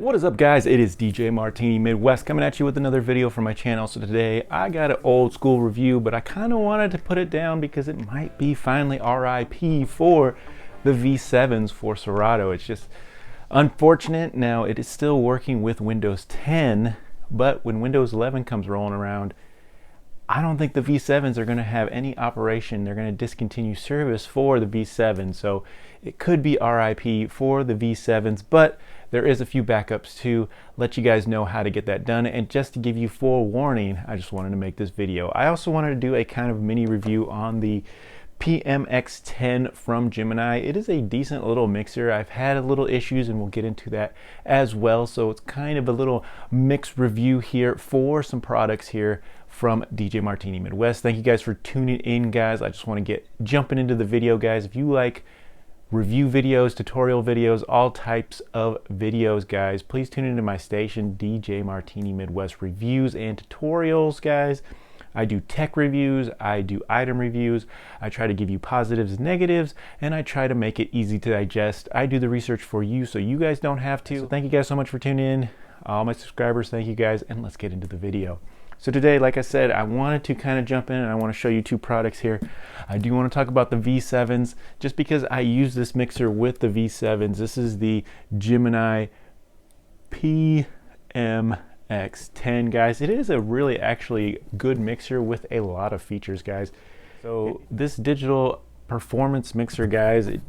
What is up, guys? It is DJ Martini Midwest coming at you with another video for my channel. So today I got an old school review, but I kind of wanted to put it down because it might be finally RIP for the V7s for Serato. It's just unfortunate. Now it is still working with Windows 10, but when Windows 11 comes rolling around, I don't think the V7s are going to have any operation. They're going to discontinue service for the V7. So it could be RIP for the V7s, but there is a few backups to let you guys know how to get that done. And just to give you forewarning, I just wanted to make this video. I also wanted to do a kind of mini review on the PMX-10 from Gemini. It is a decent little mixer. I've had a little issues and we'll get into that as well. So it's kind of a little mixed review here for some products here from DJ Martini Midwest. Thank you guys for tuning in, guys. I just want to get jumping into the video, guys. If you like review videos, tutorial videos, all types of videos, guys, please tune into my station, DJ Martini Midwest Reviews and Tutorials, guys. I do tech reviews, I do item reviews, I try to give you positives, negatives, and I try to make it easy to digest. I do the research for you so you guys don't have to. So thank you guys so much for tuning in. All my subscribers, thank you guys, and let's get into the video. So today, like I said, I wanted to kind of jump in and I want to show you two products here. I do want to talk about the V7s just because I use this mixer with the V7s. This is the Gemini PMX-10, guys. It is a really actually good mixer with a lot of features, guys. So this digital performance mixer, guys, it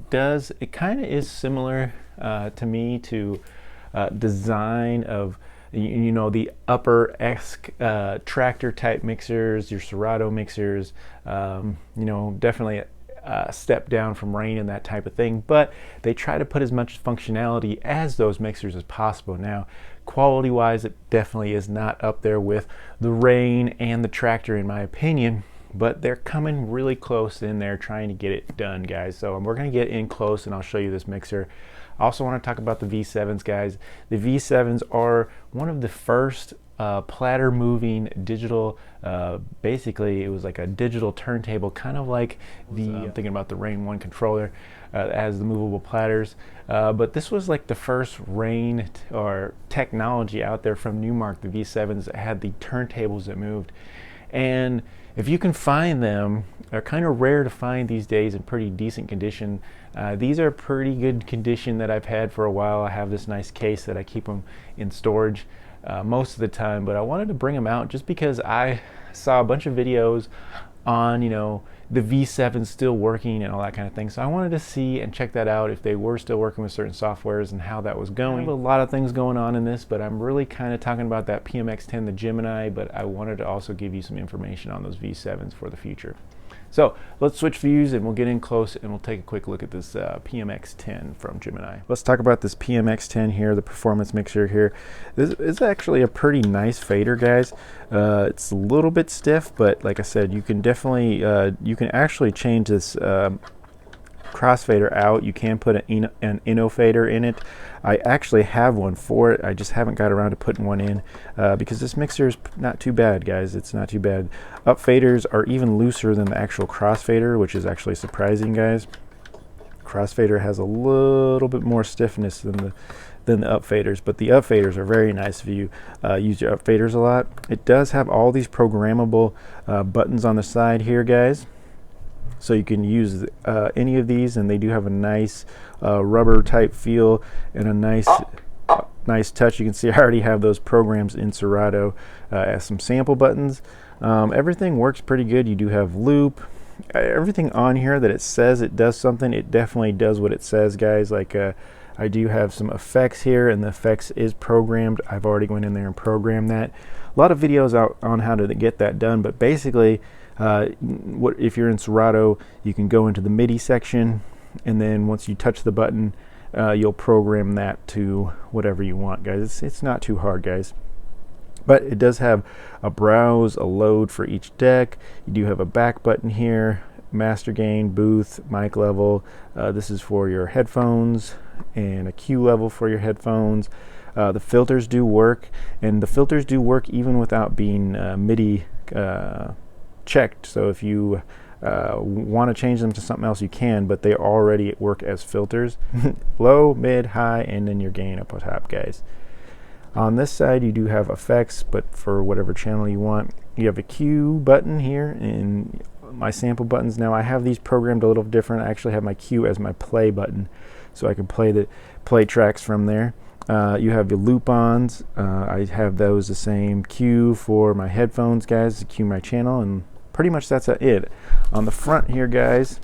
kind of is similar to me to design of, you know, the upper-esque tractor type mixers, your Serato mixers, you know, definitely a step down from Rain and that type of thing, but they try to put as much functionality as those mixers as possible. Now, quality wise, it definitely is not up there with the Rain and the tractor in my opinion, but they're coming really close in there trying to get it done, guys. So we're going to get in close and I'll show you this mixer. I also want to talk about the V7s, guys. The V7s are one of the first platter moving digital, basically it was like a digital turntable, kind of like the, I'm thinking about the Rain 1 controller as the movable platters, but this was like the first Rain or technology out there from Numark, the V7s, that had the turntables that moved. And if you can find them, they're kind of rare to find these days in pretty decent condition. These are pretty good condition that I've had for a while. I have this nice case that I keep them in storage most of the time, but I wanted to bring them out just because I saw a bunch of videos on, you know, the V7 still working and all that kind of thing. So I wanted to see and check that out if they were still working with certain softwares and how that was going. I have a lot of things going on in this, but I'm really kind of talking about that PMX-10, the Gemini, but I wanted to also give you some information on those V7s for the future. So let's switch views and we'll get in close and we'll take a quick look at this PMX-10 from Gemini. Let's talk about this PMX-10 here, the performance mixer here. This is actually a pretty nice fader, guys. It's a little bit stiff, but like I said, you can definitely, you can actually change this crossfader out. You can put an Inno fader in it. I actually have one for it. I just haven't got around to putting one in because this mixer is not too bad, guys. It's not too bad. Up faders are even looser than the actual crossfader, which is actually surprising, guys. Crossfader has a little bit more stiffness than the up faders, but the up faders are very nice if you use your up faders a lot. It does have all these programmable buttons on the side here, guys. So you can use any of these, and they do have a nice rubber type feel and a nice nice touch. You can see I already have those programs in Serato as some sample buttons. Everything works pretty good. You do have loop. Everything on here that it says it does something, it definitely does what it says, guys. Like I do have some effects here, and the effects is programmed. I've already went in there and programmed that. A lot of videos out on how to get that done, but basically if you're in Serato, you can go into the MIDI section, and then once you touch the button, you'll program that to whatever you want, guys. It's not too hard, guys. But it does have a browse, a load for each deck. You do have a back button here, master gain, booth, mic level. This is for your headphones, and a Q level for your headphones. The filters do work, and the filters do work even without being MIDI checked. So if you want to change them to something else, you can, but they already work as filters. Low, mid, high, and then your gain up on top, guys. On this side you do have effects, but for whatever channel you want. You have a cue button here and my sample buttons. Now I have these programmed a little different. I actually have my cue as my play button, so I can play tracks from there. You have your loop-ons. I have those the same. Cue for my headphones, guys, to cue my channel, and pretty much that's it. On the front here, guys,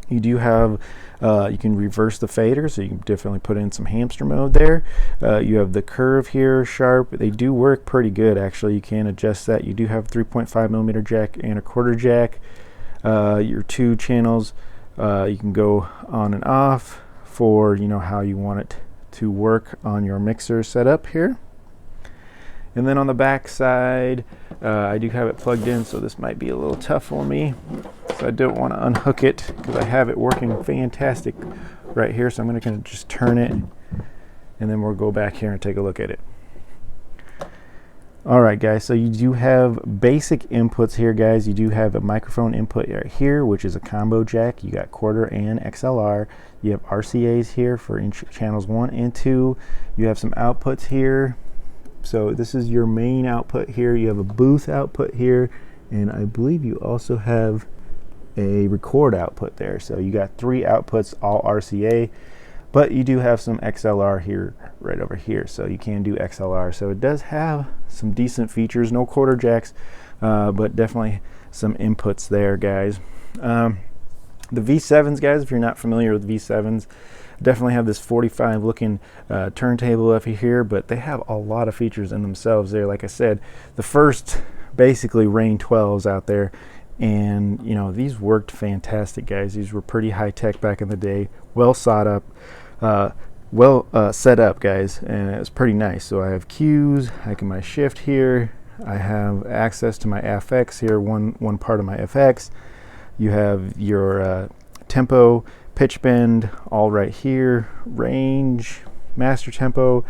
you do have, you can reverse the fader, so you can definitely put in some hamster mode there. You have the curve here, sharp. They do work pretty good, actually. You can adjust that. You do have 3.5mm jack and a quarter jack. Your 2 channels, you can go on and off for, you know, how you want it to work on your mixer setup here. And then on the back side, I do have it plugged in, so this might be a little tough for me. So I don't want to unhook it because I have it working fantastic right here. So I'm going to just turn it, and then we'll go back here and take a look at it. All right, guys, so you do have basic inputs here, guys. You do have a microphone input right here, which is a combo jack. You got quarter and XLR. You have RCAs here for channels 1 and 2. You have some outputs here. So this is your main output here. You have a booth output here, and I believe you also have a record output there. So you got 3 outputs, all RCA, but you do have some XLR here, right over here. So you can do XLR. So it does have some decent features. No quarter jacks, but definitely some inputs there, guys. The V7s, guys, if you're not familiar with V7s, definitely have this 45 looking turntable up here, but they have a lot of features in themselves there. Like I said, the first basically Rain 12s out there, and you know, these worked fantastic, guys. These were pretty high tech back in the day, well set up, guys, and it was pretty nice. So I have cues, I can my shift here, I have access to my FX here, one part of my FX. You have your tempo, pitch bend, all right here, range, master tempo.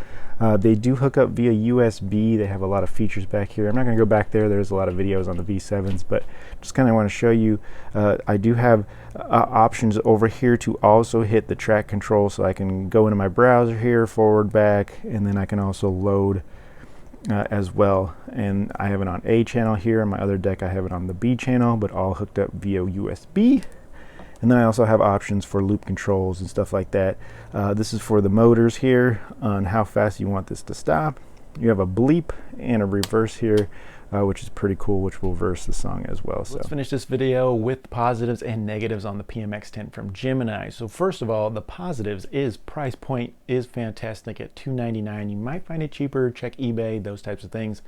They do hook up via USB. They have a lot of features back here. I'm not going to go back there. There's a lot of videos on the V7s, but just kind of want to show you. I do have options over here to also hit the track control, so I can go into my browser here, forward, back, and then I can also load as well. And I have it on A channel here. On my other deck, I have it on the B channel, but all hooked up via USB. And then I also have options for loop controls and stuff like that. This is for the motors here on how fast you want this to stop. You have a bleep and a reverse here, which is pretty cool, which will verse the song as well. So let's finish this video with positives and negatives on the PMX-10 from Gemini. So first of all, the positives is price point is fantastic at $299. You might find it cheaper, check eBay, those types of things.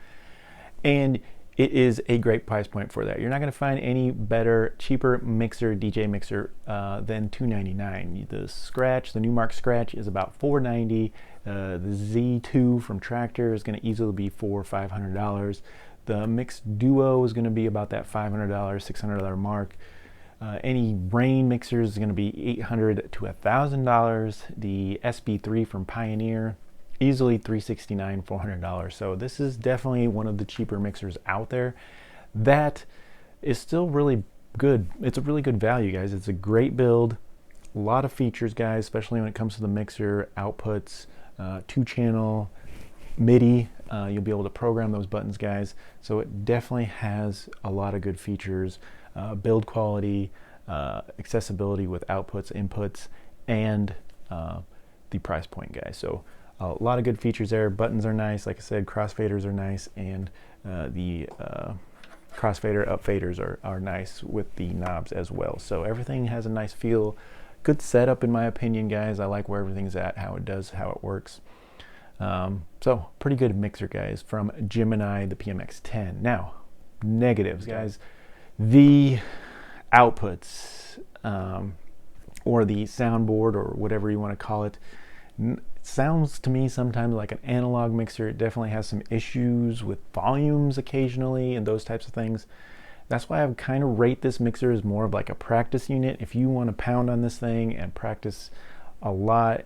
And it is a great price point for that. You're not going to find any better, cheaper mixer, DJ mixer than $299. The Scratch, the Numark Scratch, is about $490. The Z2 from Tractor is going to easily be $400 or $500. The Mix Duo is going to be about that $500, $600 mark. Any Rain mixer is going to be $800 to $1,000. The SB3 from Pioneer, easily $369, $400. So this is definitely one of the cheaper mixers out there. That is still really good. It's a really good value, guys. It's a great build, a lot of features, guys, especially when it comes to the mixer outputs, 2-channel MIDI. You'll be able to program those buttons, guys. So it definitely has a lot of good features, build quality, accessibility with outputs, inputs, and the price point, guys. So a lot of good features there. Buttons are nice, like I said, crossfaders are nice, and the crossfader upfaders are nice with the knobs as well. So everything has a nice feel. Good setup in my opinion, guys. I like where everything's at, how it does, how it works. So pretty good mixer, guys, from Gemini, the PMX-10. Now, negatives, guys. The outputs, or the soundboard, or whatever you want to call it, sounds to me sometimes like an analog mixer. It definitely has some issues with volumes occasionally and those types of things. That's why I kind of rate this mixer as more of like a practice unit. If you want to pound on this thing and practice a lot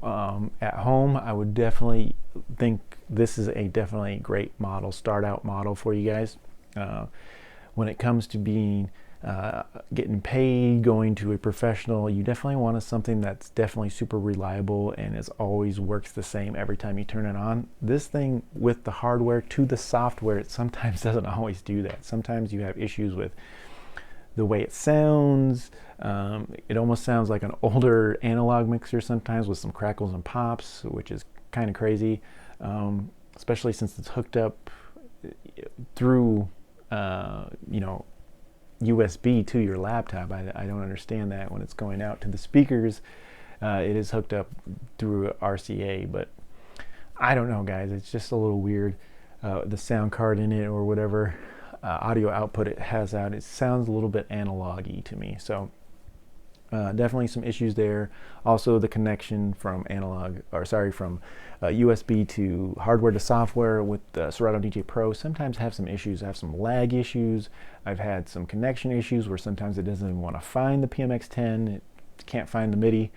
at home, I would definitely think this is a definitely great model, start out model for you guys. When it comes to being getting paid, going to a professional, you definitely want something that's definitely super reliable and is always works the same every time you turn it on. This thing, with the hardware to the software, it sometimes doesn't always do that. Sometimes you have issues with the way it sounds. It almost sounds like an older analog mixer sometimes, with some crackles and pops, which is kind of crazy, especially since it's hooked up through you know, USB to your laptop. I don't understand that when it's going out to the speakers. It is hooked up through RCA, but I don't know, guys. It's just a little weird. The sound card in it, or whatever audio output it has out, it sounds a little bit analog-y to me. So definitely some issues there. Also, the connection from USB to hardware to software with the Serato DJ Pro sometimes have some issues. I have some lag issues. I've had some connection issues where sometimes it doesn't even want to find the PMX-10. It can't find the MIDI.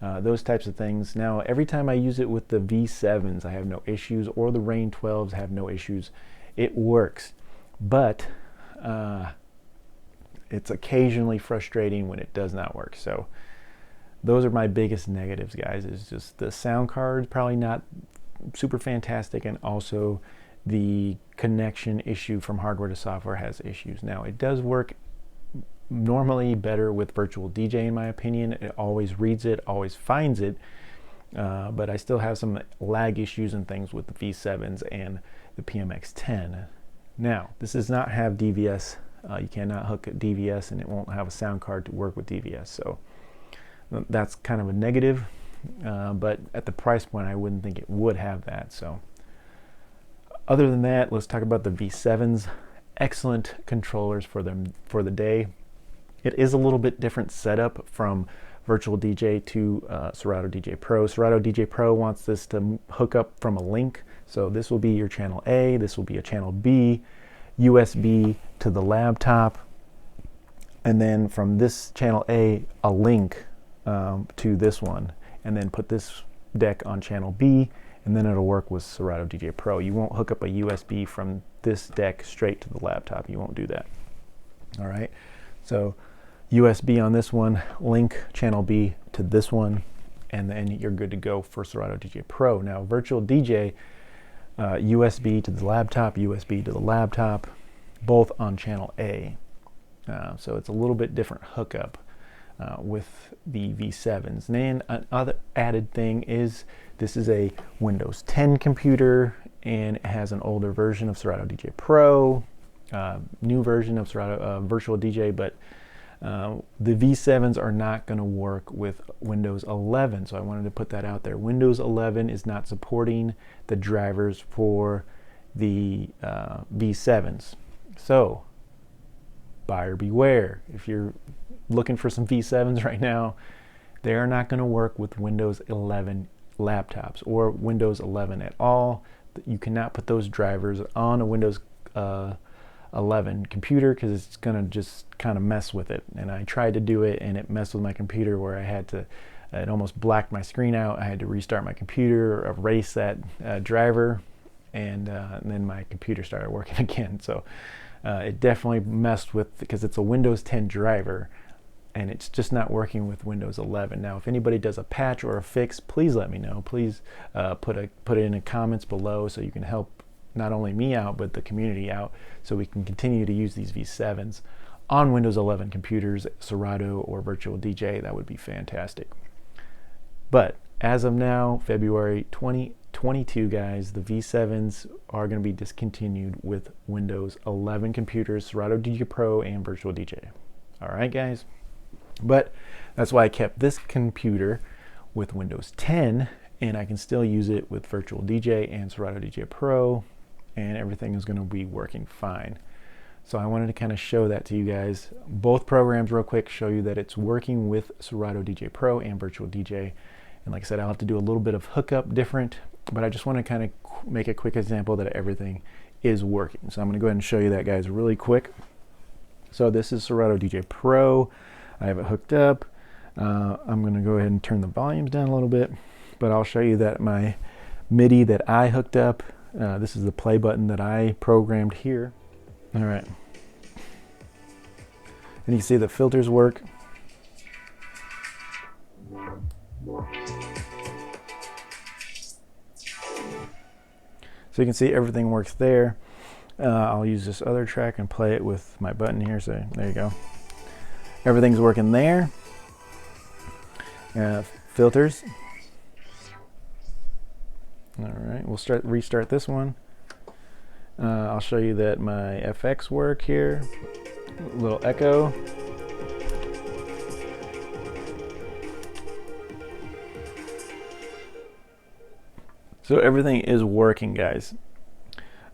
Those types of things. Now, every time I use it with the V7s, I have no issues, or the Rain 12s have no issues. It works, but it's occasionally frustrating when it does not work. So those are my biggest negatives, guys. Is just the sound card probably not super fantastic, and also the connection issue from hardware to software has issues. Now, it does work normally better with Virtual DJ, in my opinion. It always reads it, always finds it, but I still have some lag issues and things with the V7s and the PMX-10. Now, this does not have DVS. You cannot hook a DVS, and it won't have a sound card to work with DVS. So that's kind of a negative, but at the price point, I wouldn't think it would have that. So other than that, let's talk about the V7s. Excellent controllers for them for the day. It is a little bit different setup from Virtual DJ to Serato DJ Pro. Serato DJ Pro wants this to hook up from a link. So this will be your channel A, this will be a channel B, USB to the laptop, and then from this channel A, a link to this one, and then put this deck on channel B, and then it'll work with Serato DJ Pro. You won't hook up a USB from this deck straight to the laptop. You won't do that. All right, so USB on this one, link channel B to this one, and then you're good to go for Serato DJ Pro. Now, Virtual DJ, USB to the laptop, USB to the laptop, both on channel A. So it's a little bit different hookup with the V7s. And then another added thing is this is a Windows 10 computer, and it has an older version of Serato DJ Pro, new version of Serato Virtual DJ, but the V7s are not going to work with Windows 11, so I wanted to put that out there. Windows 11 is not supporting the drivers for the V7s. So, buyer beware. If you're looking for some V7s right now, they are not going to work with Windows 11 laptops or Windows 11 at all. You cannot put those drivers on a Windows 11 computer, because it's gonna just kind of mess with it. And I tried to do it, and it messed with my computer where I had to, it almost blacked my screen out. I had to restart my computer, erase that driver, and then my computer started working again. So it definitely messed with, because it's a Windows 10 driver, and it's just not working with Windows 11. Now, if anybody does a patch or a fix, please let me know. Please put it in the comments below, so you can help not only me out, but the community out, so we can continue to use these V7s on Windows 11 computers, Serato or Virtual DJ. That would be fantastic. But as of now, February 2022, guys, the V7s are going to be discontinued with Windows 11 computers, Serato DJ Pro and Virtual DJ. All right, guys. But that's why I kept this computer with Windows 10, and I can still use it with Virtual DJ and Serato DJ Pro, and everything is going to be working fine. So I wanted to kind of show that to you guys, both programs real quick, show you that it's working with Serato DJ Pro and Virtual DJ. And like I said, I'll have to do a little bit of hookup different, but I just want to kind of make a quick example that everything is working. So I'm going to go ahead and show you that, guys, really quick. So this is Serato DJ Pro. I have it hooked up. I'm going to go ahead and turn the volumes down a little bit, but I'll show you that my MIDI that I hooked up, this is the play button that I programmed here. All right. And you can see the filters work. So you can see everything works there. I'll use this other track and play it with my button here. So there you go. Everything's working there. Filters. All right, we'll restart this one. I'll show you that my FX work here. A little echo. So everything is working, guys.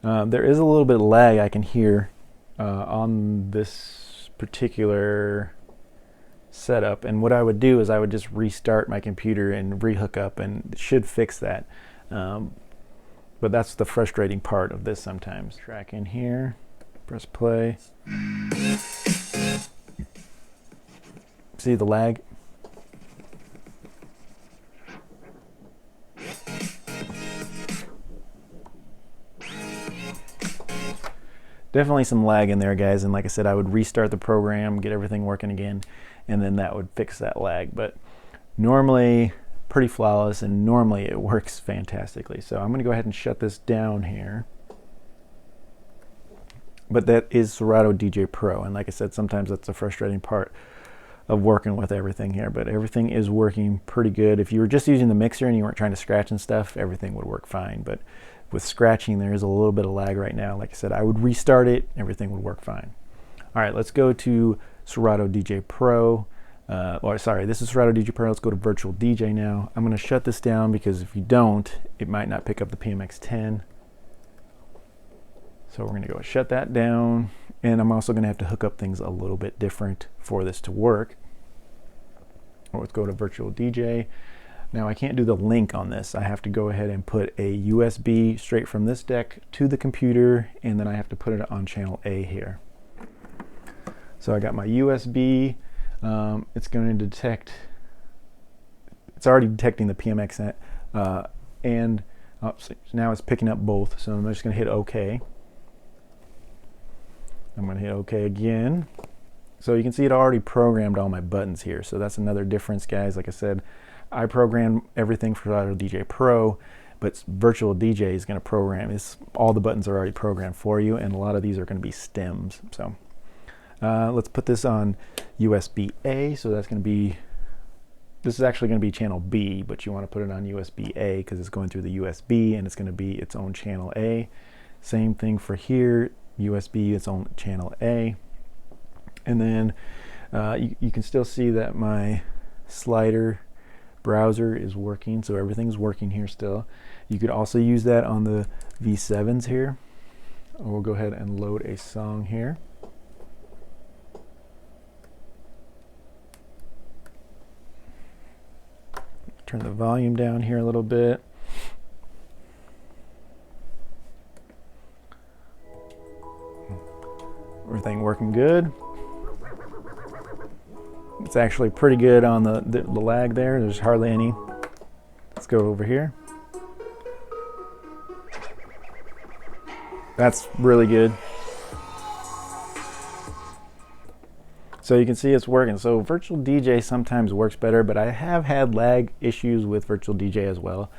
There is a little bit of lag I can hear on this particular setup, and what I would do is I would just restart my computer and rehook up, and it should fix that. But that's the frustrating part of this sometimes. Track in here, press play. See the lag? Definitely some lag in there, guys, and like I said, I would restart the program, get everything working again, and then that would fix that lag. But normally pretty flawless, and normally it works fantastically. So I'm going to go ahead and shut this down here. But that is Serato DJ Pro, and like I said, sometimes that's the frustrating part of working with everything here, but everything is working pretty good. If you were just using the mixer and you weren't trying to scratch and stuff, everything would work fine. But with scratching, there is a little bit of lag right now. Like I said, I would restart it, everything would work fine. All right, let's go to Serato DJ Pro. This is Serato DJ Pro. Let's go to Virtual DJ now. I'm going to shut this down because if you don't, it might not pick up the PMX-10. So we're going to go shut that down, and I'm also going to have to hook up things a little bit different for this to work. Let's go to Virtual DJ. Now I can't do the link on this. I have to go ahead and put a USB straight from this deck to the computer, and then I have to put it on channel A here. So I got my USB. It's going to detect, it's already detecting the PMX, and so now it's picking up both. So I'm just going to hit OK. I'm going to hit OK again. So you can see it already programmed all my buttons here. So that's another difference, guys. Like I said, I program everything for Serato DJ Pro, but Virtual DJ is going to program. All the buttons are already programmed for you, and a lot of these are going to be stems. So let's put this on USB A. So that's going to be, this is actually going to be channel B, but you want to put it on USB A because it's going through the USB, and it's going to be its own channel A. Same thing for here, USB, its own channel A. And then you can still see that my slider browser is working, so everything's working here still. You could also use that on the V7s here. We'll go ahead and load a song here. Turn the volume down here a little bit. Everything working good. It's actually pretty good on the lag there. There's hardly any. Let's go over here. That's really good. So you can see it's working. So Virtual DJ sometimes works better, but I have had lag issues with Virtual DJ as well.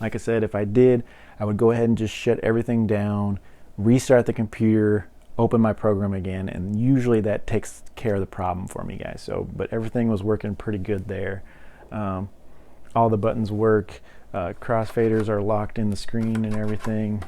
Like I said, if I did, I would go ahead and just shut everything down, restart the computer, open my program again, and usually that takes care of the problem for me, guys. So, but everything was working pretty good there. All the buttons work. Crossfaders are locked in the screen and everything.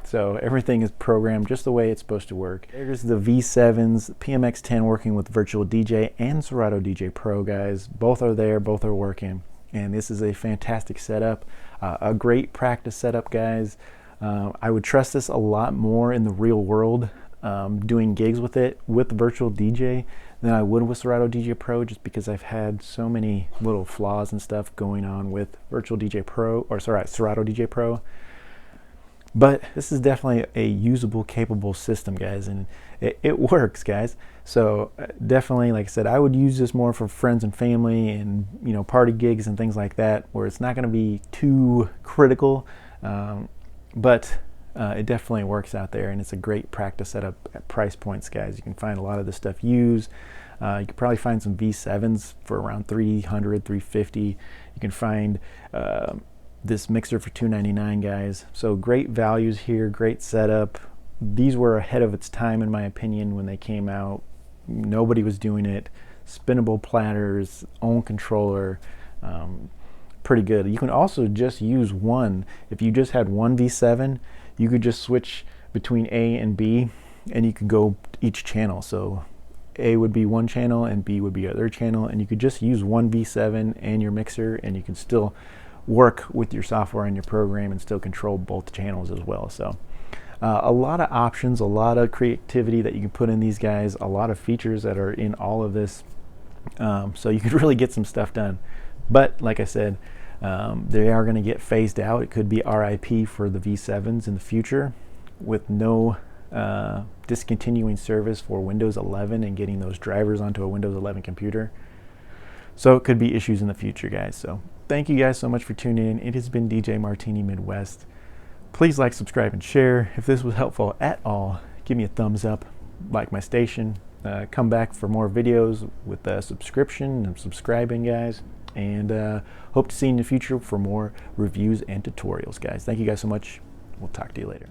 So everything is programmed just the way it's supposed to work. There's the V7s, PMX-10 working with Virtual DJ and Serato DJ Pro, guys. Both are there, both are working. And this is a fantastic setup, a great practice setup, guys. I would trust this a lot more in the real world, doing gigs with it, with Virtual DJ, than I would with Serato DJ Pro, just because I've had so many little flaws and stuff going on with Virtual DJ Pro, or sorry, Serato DJ Pro. But this is definitely a usable, capable system, guys, and it works, guys. So definitely, like I said, I would use this more for friends and family, and party gigs and things like that, where it's not going to be too critical. But it definitely works out there, and it's a great practice setup at price points, guys. You can find a lot of this stuff used. You can probably find some V7s for around $300, $350. You can find this mixer for $299, guys. So great values here, great setup. These were ahead of its time, in my opinion, when they came out. Nobody was doing it. Spinnable platters, own controller, pretty good. You can also just use one. If you just had one V7, you could just switch between A and B, and you could go each channel. So A would be one channel and B would be other channel, and you could just use one V7 and your mixer, and you can still work with your software and your program and still control both channels as well. So a lot of options, a lot of creativity that you can put in these guys, a lot of features that are in all of this. So you could really get some stuff done. But like I said, they are going to get phased out. It could be RIP for the V7s in the future, with no discontinuing service for Windows 11 and getting those drivers onto a Windows 11 computer. So it could be issues in the future, guys. So thank you guys so much for tuning in. It has been DJ Martini Midwest. Please like, subscribe, and share. If this was helpful at all, give me a thumbs up, like my station. Come back for more videos with a subscription and subscribing, guys. And hope to see you in the future for more reviews and tutorials, guys. Thank you guys so much. We'll talk to you later.